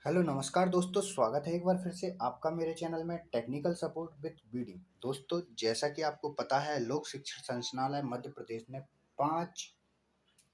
Hello नमस्कार दोस्तों, स्वागत है एक बार फिर से आपका मेरे चैनल में टेक्निकल सपोर्ट विद बीडी। दोस्तों, जैसा कि आपको पता है, लोक शिक्षण संचालनालय मध्य प्रदेश ने 5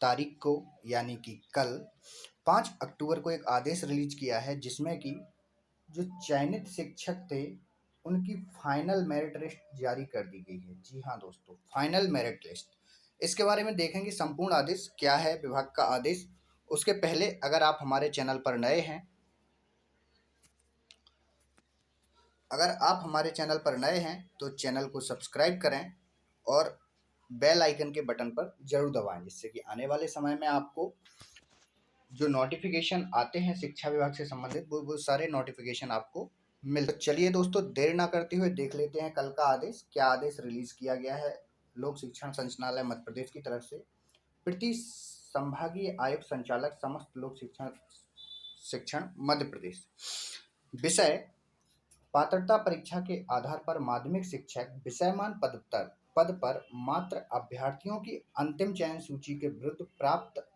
तारीख को यानी कि कल 5 अक्टूबर को एक आदेश रिलीज किया है, जिसमें कि जो चयनित शिक्षक थे उनकी फाइनल मेरिट लिस्ट जारी कर दी गई है। जी हाँ दोस्तों, फाइनल मेरिट लिस्ट। इसके बारे में देखेंगे संपूर्ण आदेश क्या है, विभाग का आदेश। उसके पहले अगर आप हमारे चैनल पर नए हैं तो चैनल को सब्सक्राइब करें और बेल आइकन के बटन पर जरूर दबाएं, जिससे कि आने वाले समय में आपको जो नोटिफिकेशन आते हैं शिक्षा विभाग से संबंधित वो सारे नोटिफिकेशन आपको मिल। तो चलिए दोस्तों, देर ना करते हुए देख लेते हैं कल का आदेश। क्या आदेश रिलीज किया गया है लोक शिक्षण संचालनालय मध्य प्रदेश की तरफ से। प्रति संभागीय आयुक्त संचालक समस्त लोक शिक्षण शिक्षण मध्य प्रदेश। विषय: पात्रता परीक्षा के आधार पर माध्यमिक शिक्षक विषयमान पद पर मात्र अभ्यर्थियों की अंतिम चयन सूची के विरुद्ध प्राप्त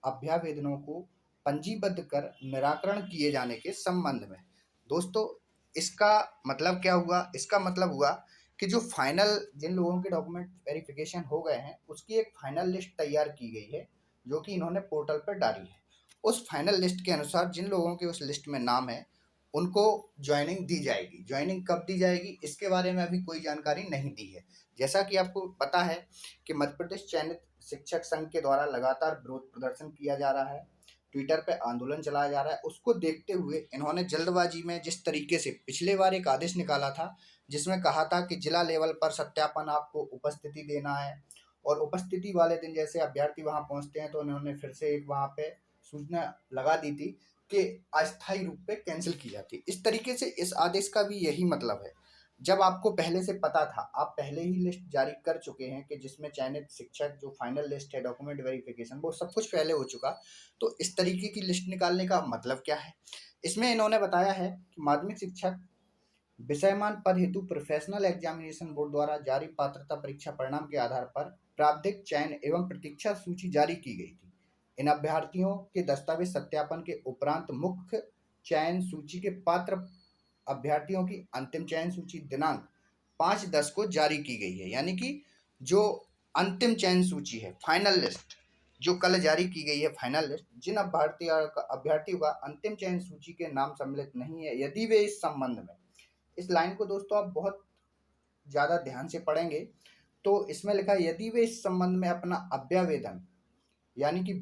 अभ्यावेदनों को पंजीबद्ध कर निराकरण किए जाने के संबंध में। दोस्तों, इसका मतलब क्या हुआ? इसका मतलब हुआ कि जो फाइनल जिन लोगों के डॉक्यूमेंट वेरिफिकेशन हो गए हैं उसकी एक फाइनल लिस्ट तैयार की गई है, जो कि इन्होंने पोर्टल पर डाली है। उस फाइनल लिस्ट के अनुसार जिन लोगों के उस लिस्ट में नाम है उनको ज्वाइनिंग दी जाएगी। ज्वाइनिंग कब दी जाएगी इसके बारे में अभी कोई जानकारी नहीं दी है। जैसा कि आपको पता है कि मध्य प्रदेश चयनित शिक्षक संघ के द्वारा लगातार विरोध प्रदर्शन किया जा रहा है, ट्विटर पे आंदोलन चलाया जा रहा है। उसको देखते हुए इन्होंने जल्दबाजी में जिस तरीके से पिछले बार एक आदेश निकाला था, जिसमें कहा था कि जिला लेवल पर सत्यापन आपको उपस्थिति देना है, और उपस्थिति वाले दिन जैसे अभ्यर्थी वहां पहुंचते हैं तो उन्होंने फिर से एक वहां पे सूचना लगा दी थी कि अस्थायी रूप पे कैंसिल की जाती है। इस तरीके से इस आदेश का भी यही मतलब है। जब आपको पहले से पता था, आप पहले ही लिस्ट जारी कर चुके हैं कि जिसमें चयनित शिक्षक जो फाइनल लिस्ट है, डॉक्यूमेंट वेरिफिकेशन, वो सब कुछ पहले हो चुका, तो इस तरीके की लिस्ट निकालने का मतलब क्या है? इसमें इन्होंने बताया है कि माध्यमिक शिक्षक विषयमान पद हेतु प्रोफेशनल एग्जामिनेशन बोर्ड द्वारा जारी पात्रता परीक्षा परिणाम के आधार पर प्रारंभिक चयन एवं प्रतीक्षा सूची जारी की गई थी। इन अभ्यर्थियों के दस्तावेज सत्यापन के उपरांत मुख्य चयन सूची के पात्र अभ्यर्थियों की अंतिम चयन सूची दिनांक 5/10 को जारी की गई है। यानी कि जो अंतिम चयन सूची है, फाइनल लिस्ट, जो कल जारी की गई है, फाइनल लिस्ट, जिन अभ्यर्थियों का अंतिम चयन सूची के नाम सम्मिलित नहीं है, यदि वे इस संबंध में, इस लाइन को दोस्तों आप बहुत ज़्यादा ध्यान से पढ़ेंगे तो इसमें लिखा है, यदि वे इस संबंध में अपना अभ्यावेदन यानी कि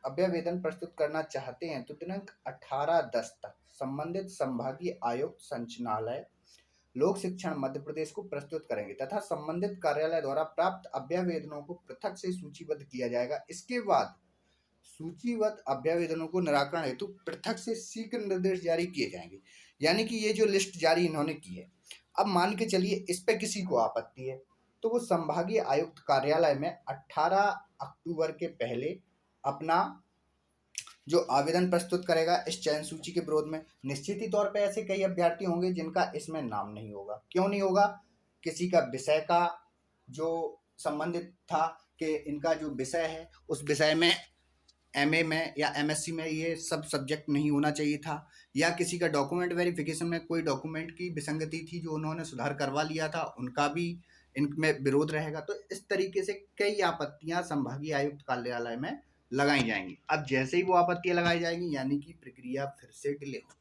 अभ्यावेदन प्रस्तुत करना चाहते हैं तो दिनांक 18/10 तक संबंधित संभागीय आयुक्त संचालनालय लोक शिक्षण मध्य प्रदेश को प्रस्तुत करेंगे तथा संबंधित कार्यालय द्वारा प्राप्त अभ्यावेदनों को पृथक से सूचीबद्ध किया जाएगा। इसके बाद सूचीबद्ध अभ्यावेदनों को निराकरण हेतु पृथक से शीघ्र निर्देश जारी किए जाएंगे। यानी कि ये जो लिस्ट जारी इन्होंने की है, अब मान के चलिए इस पे किसी को आपत्ति है तो वो संभागीय आयुक्त कार्यालय में 18 अक्टूबर के पहले अपना जो आवेदन प्रस्तुत करेगा इस चयन सूची के विरोध में। निश्चित ही तौर पे ऐसे कई अभ्यर्थी होंगे जिनका इसमें नाम नहीं होगा। क्यों नहीं होगा? किसी का विषय का जो संबंधित था कि इनका जो विषय है उस विषय में एमए में या एमएससी में ये सब सब्जेक्ट नहीं होना चाहिए था, या किसी का डॉक्यूमेंट वेरिफिकेशन में कोई डॉक्यूमेंट की विसंगति थी जो उन्होंने सुधार करवा लिया था, उनका भी इनमें विरोध रहेगा। तो इस तरीके से कई आपत्तियां संभागीय आयुक्त कार्यालय में लगाई जाएंगी। अब जैसे ही वो आपत्तियां लगाई जाएंगी यानी कि प्रक्रिया फिर से डिले होगी।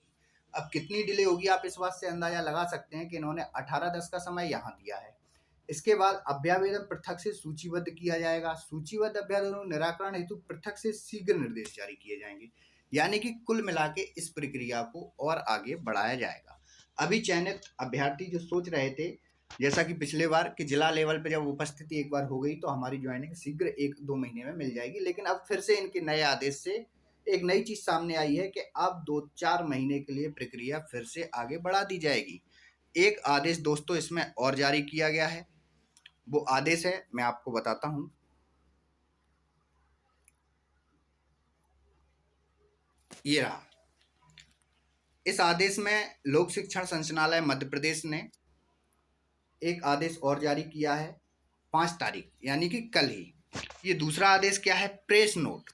अब कितनी डिले होगी आप इस बात से अंदाजा लगा सकते हैं कि इन्होंने 18/10 का समय यहाँ दिया है। इसके बाद अभ्यावेदन पृथक से सूचीबद्ध किया जाएगा। सूचीबद्ध अभ्यावेदनों निराकरण हेतु पृथक से शीघ्र निर्देश जारी किए जाएंगे। यानी कि कुल मिला के इस प्रक्रिया को और आगे बढ़ाया जाएगा। अभी चयनित अभ्यर्थी जो सोच रहे थे, जैसा कि पिछले बार कि जिला लेवल पे जब उपस्थिति एक बार हो गई तो हमारी ज्वाइनिंग शीघ्र 1-2 महीने में मिल जाएगी, लेकिन अब फिर से इनके नए आदेश से एक नई चीज सामने आई है कि अब 2-4 महीने के लिए प्रक्रिया फिर से आगे बढ़ा दी जाएगी। एक आदेश दोस्तों इसमें और जारी किया गया है, वो आदेश है, मैं आपको बताता हूं। ये रहा। इस आदेश में लोक शिक्षण संचालनालय मध्य प्रदेश ने एक आदेश और जारी किया है 5 तारीख यानी कि कल ही। ये दूसरा आदेश क्या है? Press note.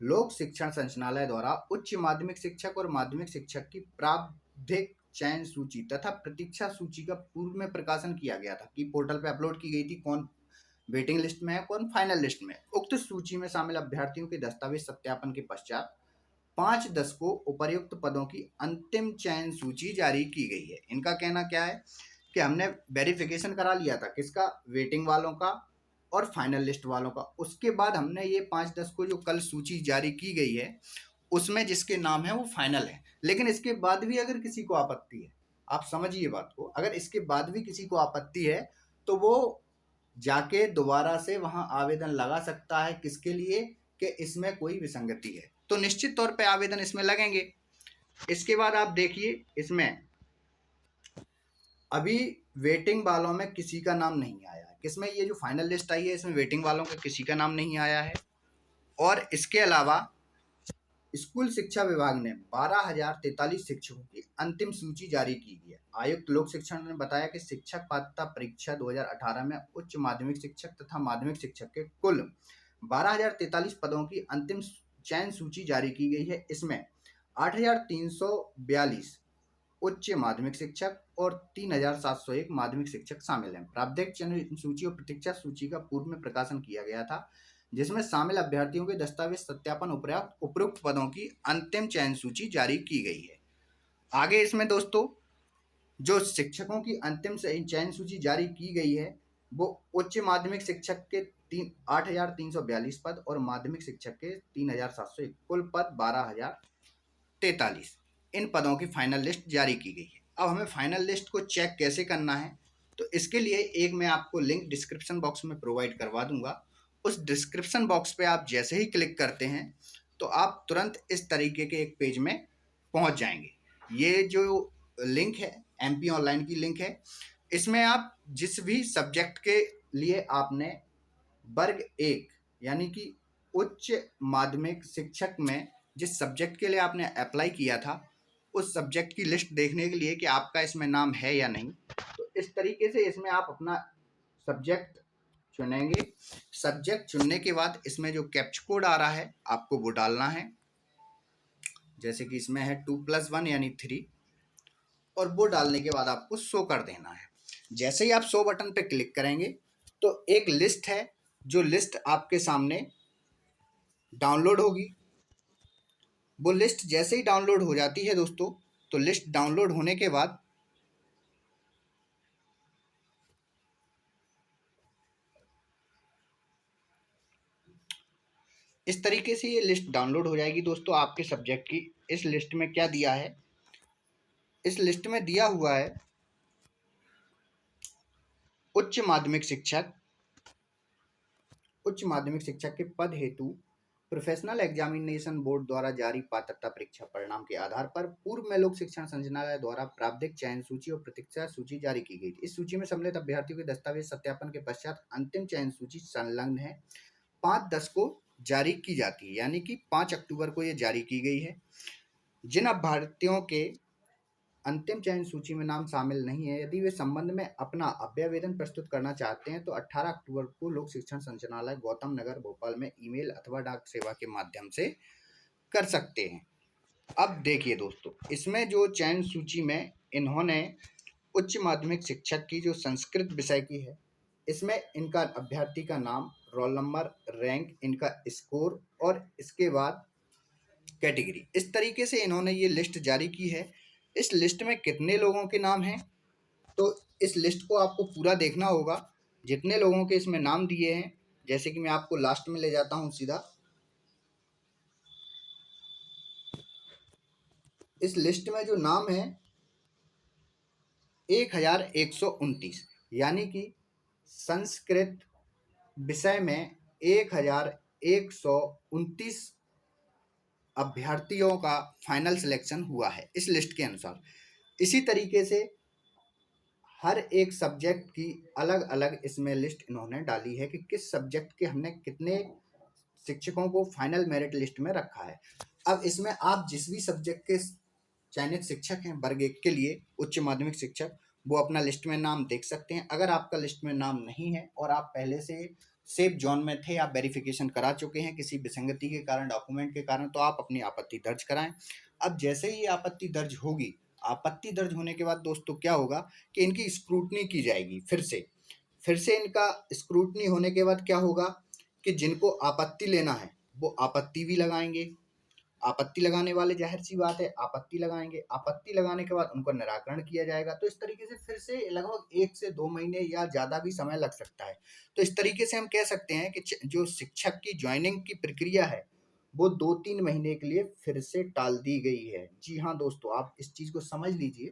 लोक शिक्षण संचालनालय द्वारा उच्च माध्यमिक शिक्षक और माध्यमिक शिक्षक की प्रारंभिक चयन सूची तथा प्रतीक्षा सूची का पूर्व में प्रकाशन किया गया था कि पोर्टल पे अपलोड की गई थी, कौन वेटिंग लिस्ट में है, कौन फाइनल लिस्ट में। उक्त सूची में शामिल अभ्यर्थियों के दस्तावेज सत्यापन के पश्चात 5/10 को उपर्युक्त पदों की अंतिम चयन सूची जारी की गई है। इनका कहना क्या है कि हमने वेरिफिकेशन करा लिया था, किसका, वेटिंग वालों का और फाइनल लिस्ट वालों का। उसके बाद हमने ये 5/10 को जो कल सूची जारी की गई है उसमें जिसके नाम है वो फाइनल है। लेकिन इसके बाद भी अगर किसी को आपत्ति है, आप समझिए बात को, अगर इसके बाद भी किसी को आपत्ति है तो वो जाके दोबारा से वहां आवेदन लगा सकता है। किसके लिए? कि इसमें कोई विसंगति है, तो निश्चित तौर पे आवेदन इसमें लगेंगे। इसके बाद आप देखिए, इसमें अभी वेटिंग वालों में किसी का नाम नहीं आया है। किसमें? ये जो फाइनल लिस्ट आई है इसमें वेटिंग वालों का किसी का नाम नहीं आया है। और इसके अलावा स्कूल शिक्षा विभाग ने 12,043 शिक्षकों की अंतिम सूची जारी की है। आयुक्त लोक शिक्षण ने बताया कि शिक्षक पात्रता परीक्षा 2018 में उच्च माध्यमिक शिक्षक तथा माध्यमिक शिक्षक के कुल 12,043 पदों की अंतिम चयन सूची जारी की गई है। इसमें 8,342 उच्च माध्यमिक शिक्षक और 3,701 माध्यमिक शिक्षक शामिल हैं। प्रारंभिक चयन सूची और प्रतीक्षा सूची का पूर्व में प्रकाशन किया गया था, जिसमें शामिल अभ्यर्थियों के दस्तावेज सत्यापन उपयुक्त पदों की अंतिम चयन सूची जारी की गई है। आगे इसमें दोस्तों जो शिक्षकों की अंतिम चयन सूची जारी की गई है वो उच्च माध्यमिक शिक्षक के 8,342 पद और माध्यमिक शिक्षक के 3,701, कुल पद 12,043। इन पदों की फाइनल लिस्ट जारी की गई है। अब हमें फाइनल लिस्ट को चेक कैसे करना है, तो इसके लिए एक मैं आपको लिंक डिस्क्रिप्शन बॉक्स में प्रोवाइड करवा दूंगा। उस डिस्क्रिप्शन बॉक्स पे आप जैसे ही क्लिक करते हैं तो आप तुरंत इस तरीके के एक पेज में पहुंच जाएंगे। ये जो लिंक है MP ऑनलाइन की लिंक है। इसमें आप जिस भी सब्जेक्ट के लिए आपने वर्ग 1 यानी कि उच्च माध्यमिक शिक्षक में जिस सब्जेक्ट के लिए आपने अप्लाई किया था उस सब्जेक्ट की लिस्ट देखने के लिए कि आपका इसमें नाम है या नहीं, तो इस तरीके से इसमें आप अपना सब्जेक्ट चुनेंगे। सब्जेक्ट चुनने के बाद इसमें जो कैप्चा कोड आ रहा है आपको वो डालना है, जैसे कि इसमें है 2+1 यानी 3, और वो डालने के बाद आपको शो कर देना है। जैसे ही आप शो बटन पे क्लिक करेंगे तो एक लिस्ट है, जो लिस्ट आपके सामने डाउनलोड होगी। वो लिस्ट जैसे ही डाउनलोड हो जाती है दोस्तों, तो लिस्ट डाउनलोड होने के बाद इस तरीके से ये लिस्ट डाउनलोड हो जाएगी दोस्तों आपके सब्जेक्ट की। इस लिस्ट में क्या दिया है, इस लिस्ट में दिया हुआ है उच्च माध्यमिक शिक्षक के पद हेतु प्रोफेशनल एग्जामिनेशन बोर्ड द्वारा जारी पात्रता परीक्षा परिणाम के आधार पर पूर्व में लोक शिक्षण संचालनालय द्वारा प्रारंभिक चयन सूची और प्रतीक्षा सूची जारी की गई थी। इस सूची में सम्मिलित अभ्यर्थियों के दस्तावेज सत्यापन के पश्चात अंतिम चयन सूची संलग्न है 5/10 को जारी की जाती है, यानी कि 5 अक्टूबर को ये जारी की गई है। जिन अभ्यर्थियों के अंतिम चयन सूची में नाम शामिल नहीं है, यदि वे संबंध में अपना अभ्यावेदन प्रस्तुत करना चाहते हैं तो 18 अक्टूबर को लोक शिक्षण संचालनालय गौतम नगर भोपाल में ईमेल अथवा डाक सेवा के माध्यम से कर सकते हैं। अब देखिए दोस्तों, इसमें जो चयन सूची में इन्होंने उच्च माध्यमिक शिक्षक की जो संस्कृत विषय की है, इसमें इनका अभ्यर्थी का नाम, रोल नंबर, रैंक, इनका स्कोर और इसके बाद कैटेगरी, इस तरीके से इन्होंने ये लिस्ट जारी की है। इस लिस्ट में कितने लोगों के नाम हैं, तो इस लिस्ट को आपको पूरा देखना होगा। जितने लोगों के इसमें नाम दिए हैं, जैसे कि मैं आपको लास्ट में ले जाता हूं सीधा, इस लिस्ट में जो नाम है 1,129, यानी कि संस्कृत विषय में 1,129 अभ्यर्थियों का फाइनल सिलेक्शन हुआ है इस लिस्ट के अनुसार। इसी तरीके से हर एक सब्जेक्ट की अलग अलग इसमें लिस्ट इन्होंने डाली है कि किस सब्जेक्ट के हमने कितने शिक्षकों को फाइनल मेरिट लिस्ट में रखा है। अब इसमें आप जिस भी सब्जेक्ट के चयनित शिक्षक हैं वर्ग 1 के लिए उच्च माध्यमिक शिक्षक, वो अपना लिस्ट में नाम देख सकते हैं। अगर आपका लिस्ट में नाम नहीं है और आप पहले से सेफ जोन में थे, आप वेरिफिकेशन करा चुके हैं किसी विसंगति के कारण, डॉक्यूमेंट के कारण, तो आप अपनी आपत्ति दर्ज कराएं। अब जैसे ही आपत्ति दर्ज होगी, आपत्ति दर्ज होने के बाद दोस्तों क्या होगा कि इनकी स्क्रूटनी की जाएगी फिर से इनका स्क्रूटनी होने के बाद क्या होगा कि जिनको आपत्ति लेना है वो आपत्ति भी लगाएंगे। आपत्ति लगाने वाले जाहिर सी बात है आपत्ति लगाएंगे, आपत्ति लगाने के बाद उनका निराकरण किया जाएगा। तो इस तरीके से फिर से लगभग 1 से 2 महीने या ज़्यादा भी समय लग सकता है। तो इस तरीके से हम कह सकते हैं कि जो शिक्षक की ज्वाइनिंग की प्रक्रिया है वो 2-3 महीने के लिए फिर से टाल दी गई है। जी हाँ दोस्तों, आप इस चीज़ को समझ लीजिए।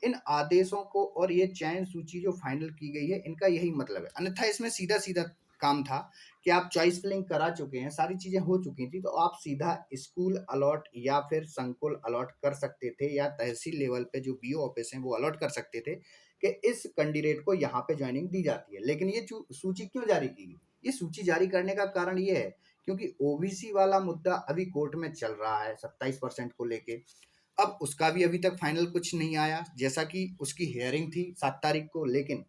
इन आदेशों को और ये चयन सूची जो फाइनल की गई है इनका यही मतलब है। अन्यथा इसमें सीधा-सीधा काम था कि आप चॉइस फिलिंग करा चुके हैं, सारी चीज़ें हो चुकी थी, तो आप सीधा स्कूल अलॉट या फिर संकुल अलॉट कर सकते थे या तहसील लेवल पे जो बीओ ऑफिस हैं वो अलॉट कर सकते थे कि इस कैंडिडेट को यहाँ पे ज्वाइनिंग दी जाती है। लेकिन ये सूची क्यों जारी की गई? ये सूची जारी करने का कारण ये है क्योंकि ओबीसी वाला मुद्दा अभी कोर्ट में चल रहा है 27% को लेके। अब उसका भी अभी तक फाइनल कुछ नहीं आया, जैसा कि उसकी हियरिंग थी 7 तारीख को, लेकिन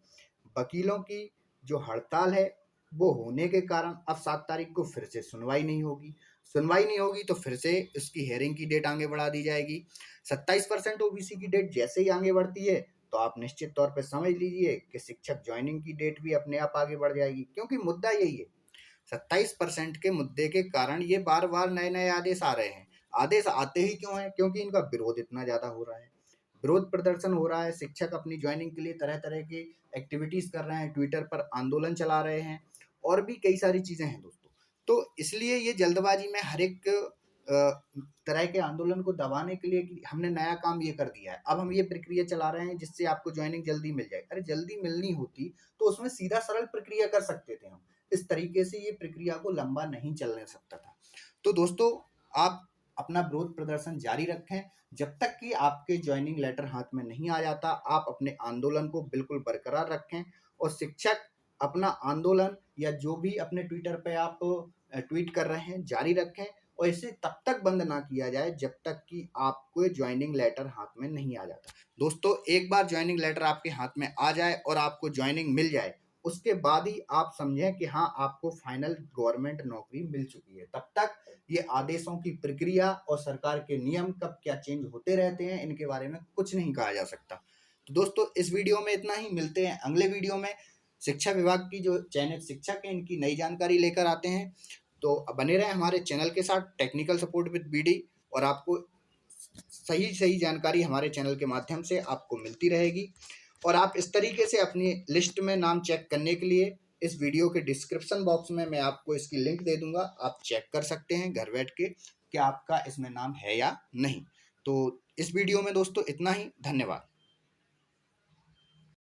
वकीलों की जो हड़ताल है वो होने के कारण अब 7 तारीख को फिर से सुनवाई नहीं होगी। सुनवाई नहीं होगी तो फिर से इसकी हियरिंग की डेट आगे बढ़ा दी जाएगी। 27% ओबीसी की डेट जैसे ही आगे बढ़ती है तो आप निश्चित तौर पे समझ लीजिए कि शिक्षक ज्वाइनिंग की डेट भी अपने आप आगे बढ़ जाएगी, क्योंकि मुद्दा यही है। 27% के मुद्दे के कारण ये बार-बार नए-नए आदेश आ रहे हैं। आदेश आते ही क्यों हैं? क्योंकि इनका विरोध इतना ज़्यादा हो रहा है। विरोध प्रदर्शन हो रहा है, शिक्षक अपनी ज्वाइनिंग के लिए तरह-तरह की एक्टिविटीज़ कर रहे हैं, ट्विटर पर आंदोलन चला रहे हैं और भी कई सारी चीज़ें हैं दोस्तों। तो इसलिए ये जल्दबाजी में हर एक तरह के आंदोलन को दबाने के लिए कि हमने नया काम ये कर दिया है। अब हम ये प्रक्रिया चला रहे हैं जिससे आपको ज्वाइनिंग जल्दी मिल जाए। अरे जल्दी मिलनी होती तो उसमें सीधा सरल प्रक्रिया कर सकते थे हम। इस तरीके से ये प्रक्रिया को लंबा नहीं चलने सकता था। तो दोस्तों, आप अपना विरोध प्रदर्शन जारी रखें जब तक कि आपके ज्वाइनिंग लेटर हाथ में नहीं आ जाता। आप अपने आंदोलन को बिल्कुल बरकरार रखें और शिक्षक अपना आंदोलन या जो भी अपने ट्विटर पे आप ट्वीट कर रहे हैं जारी रखें और इसे तब तक बंद ना किया जाए जब तक कि आपको ज्वाइनिंग लेटर हाथ में नहीं आ जाता। दोस्तों, एक बार ज्वाइनिंग लेटर आपके हाथ में आ जाए और आपको ज्वाइनिंग मिल जाए, उसके बाद ही आप समझें कि हाँ, आपको फाइनल गवर्नमेंट नौकरी मिल चुकी है। तब तक ये आदेशों की प्रक्रिया और सरकार के नियम कब क्या चेंज होते रहते हैं इनके बारे में कुछ नहीं कहा जा सकता। तो दोस्तों, इस वीडियो में इतना ही। मिलते हैं अगले वीडियो में। शिक्षा विभाग की जो चयनित शिक्षक हैं इनकी नई जानकारी लेकर आते हैं। तो बने रहें हमारे चैनल के साथ, टेक्निकल सपोर्ट विद बीडी, और आपको सही जानकारी हमारे चैनल के माध्यम से आपको मिलती रहेगी। और आप इस तरीके से अपनी लिस्ट में नाम चेक करने के लिए इस वीडियो के डिस्क्रिप्शन बॉक्स में मैं आपको इसकी लिंक दे दूंगा। आप चेक कर सकते हैं घर बैठ के कि आपका इसमें नाम है या नहीं। तो इस वीडियो में दोस्तों इतना ही। धन्यवाद।